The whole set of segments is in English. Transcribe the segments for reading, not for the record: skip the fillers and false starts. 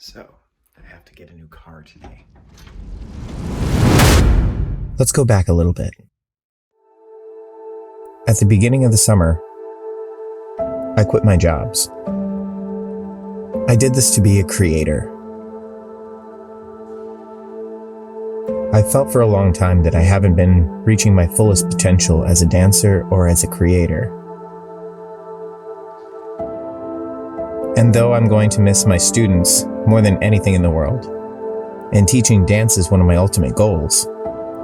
So, I have to get a new car today. Let's go back a little bit. At the beginning of the summer, I quit my jobs. I did this to be a creator. I felt for a long time that I haven't been reaching my fullest potential as a dancer or as a creator. And though I'm going to miss my students more than anything in the world, and teaching dance is one of my ultimate goals,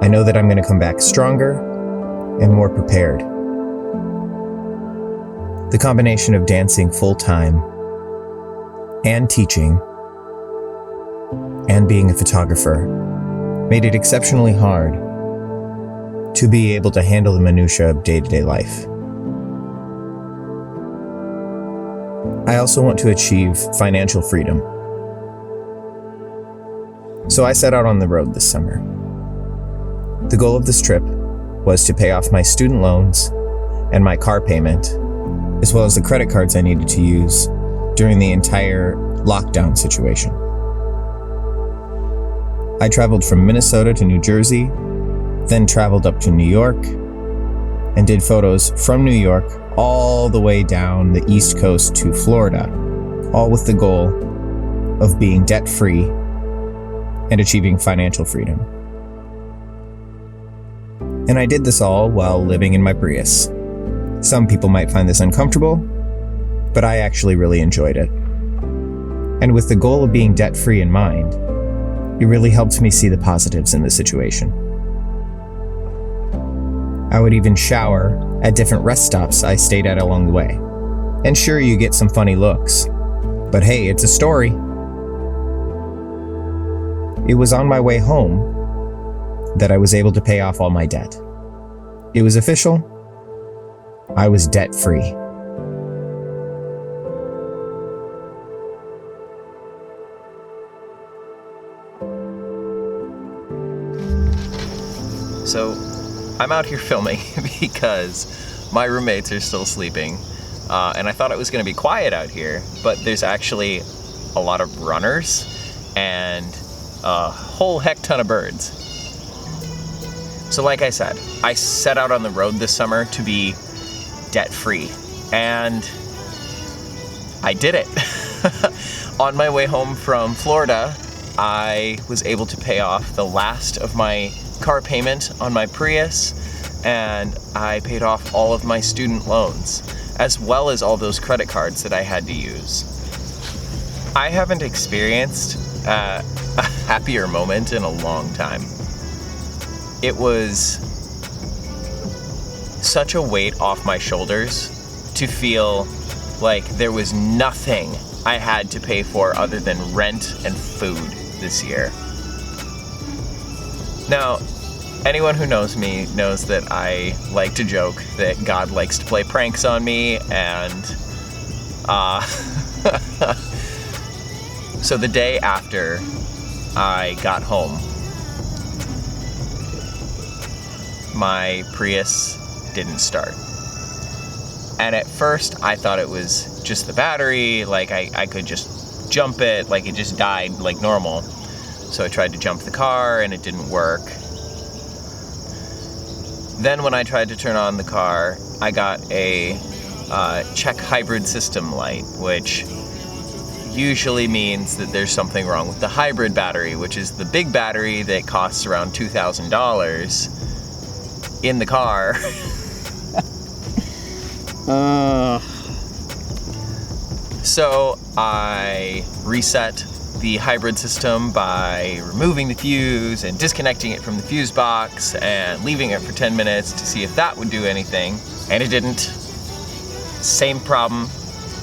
I know that I'm going to come back stronger and more prepared. The combination of dancing full-time and teaching and being a photographer made it exceptionally hard to be able to handle the minutiae of day-to-day life. I also want to achieve financial freedom. So I set out on the road this summer. The goal of this trip was to pay off my student loans and my car payment, as well as the credit cards I needed to use during the entire lockdown situation. I traveled from Minnesota to New Jersey, then traveled up to New York, and did photos from New York all the way down the East Coast to Florida, all with the goal of being debt-free and achieving financial freedom. And I did this all while living in my Prius. Some people might find this uncomfortable, but I actually really enjoyed it. And with the goal of being debt-free in mind, it really helped me see the positives in the situation. I would even shower at different rest stops I stayed at along the way. And sure, you get some funny looks, but hey, it's a story. It was on my way home that I was able to pay off all my debt. It was official. I was debt-free. So, I'm out here filming because my roommates are still sleeping, and I thought it was going to be quiet out here, but there's actually a lot of runners and a whole heck ton of birds. So like I said, I set out on the road this summer to be debt-free, and I did it. On my way home from Florida, I was able to pay off the last of my car payment on my Prius, and I paid off all of my student loans, as well as all those credit cards that I had to use. I haven't experienced a happier moment in a long time. It was such a weight off my shoulders to feel like there was nothing I had to pay for other than rent and food this year. Now, anyone who knows me knows that I like to joke that God likes to play pranks on me, and so the day after I got home, my Prius didn't start. And at first I thought it was just the battery, like I could just jump it, like it just died like normal. So I tried to jump the car and it didn't work. Then when I tried to turn on the car, I got a check hybrid system light, which usually means that there's something wrong with the hybrid battery, which is the big battery that costs around $2,000 in the car. So I reset the hybrid system by removing the fuse and disconnecting it from the fuse box and leaving it for 10 minutes to see if that would do anything, and it didn't. Same problem.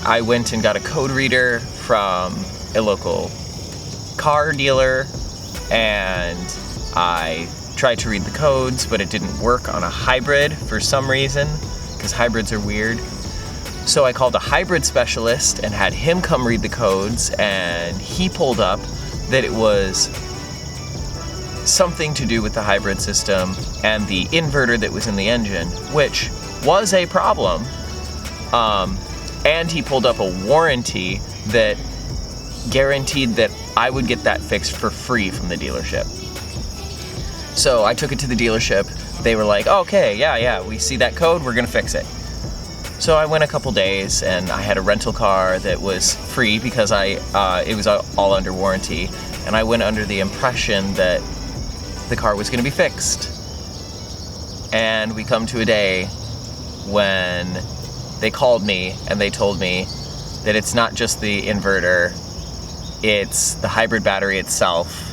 I went and got a code reader from a local car dealer, and I tried to read the codes, but it didn't work on a hybrid for some reason, because hybrids are weird. So I called a hybrid specialist and had him come read the codes, and he pulled up that it was something to do with the hybrid system and the inverter that was in the engine, which was a problem. And he pulled up a warranty that guaranteed that I would get that fixed for free from the dealership. So I took it to the dealership. They were like, okay, yeah, we see that code, we're gonna fix it. So I went a couple days and I had a rental car that was free because it was all under warranty. And I went under the impression that the car was gonna be fixed. And we come to a day when they called me and they told me that it's not just the inverter, it's the hybrid battery itself,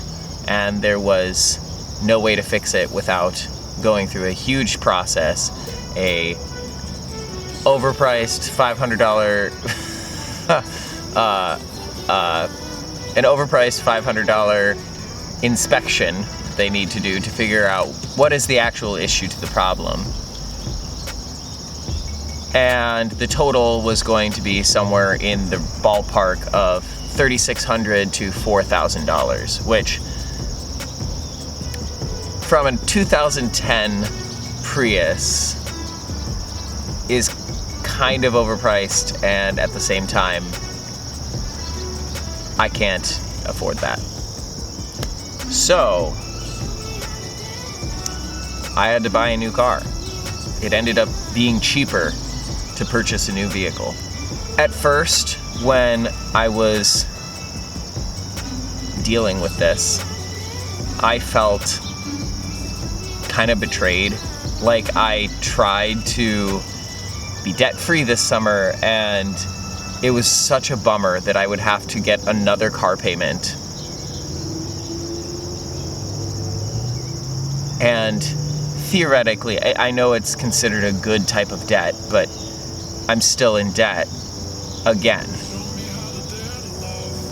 and there was no way to fix it without going through a huge process, an overpriced $500 inspection they need to do to figure out what is the actual issue to the problem. And the total was going to be somewhere in the ballpark of $3,600 to $4,000, which from a 2010 Prius is kind of overpriced, and at the same time, I can't afford that. So I had to buy a new car. It ended up being cheaper to purchase a new vehicle. At first, when I was dealing with this, I felt kind of betrayed. Like, I tried to be debt-free this summer, and it was such a bummer that I would have to get another car payment. And theoretically, I know it's considered a good type of debt, but I'm still in debt again.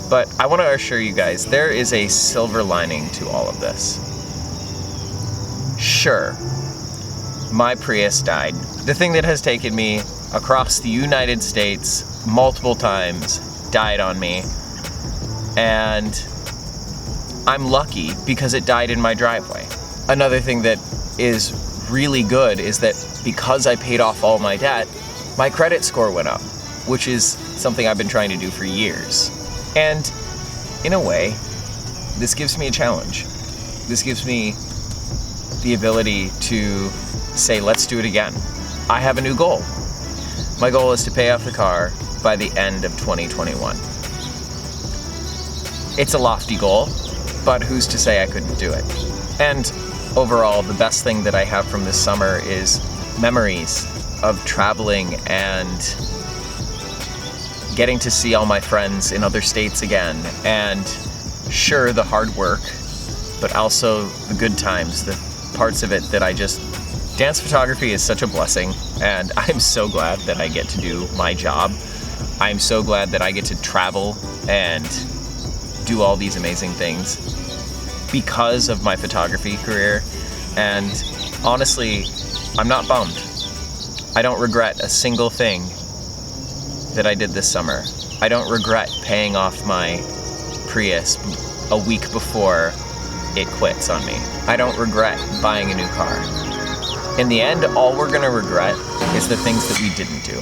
But I want to assure you guys, there is a silver lining to all of this. Sure, my Prius died. The thing that has taken me across the United States multiple times died on me. And I'm lucky because it died in my driveway. Another thing that is really good is that because I paid off all my debt, my credit score went up, which is something I've been trying to do for years. And in a way, this gives me a challenge. This gives me the ability to say, let's do it again. I have a new goal. My goal is to pay off the car by the end of 2021. It's a lofty goal, but who's to say I couldn't do it? And overall, the best thing that I have from this summer is memories of traveling and getting to see all my friends in other states again. And sure, the hard work, but also the good times, the parts of it that dance photography is such a blessing, and I'm so glad that I get to do my job. I'm so glad that I get to travel and do all these amazing things because of my photography career. And honestly, I'm not bummed. I don't regret a single thing that I did this summer. I don't regret paying off my Prius a week before it quits on me. I don't regret buying a new car. In the end, all we're gonna regret is the things that we didn't do.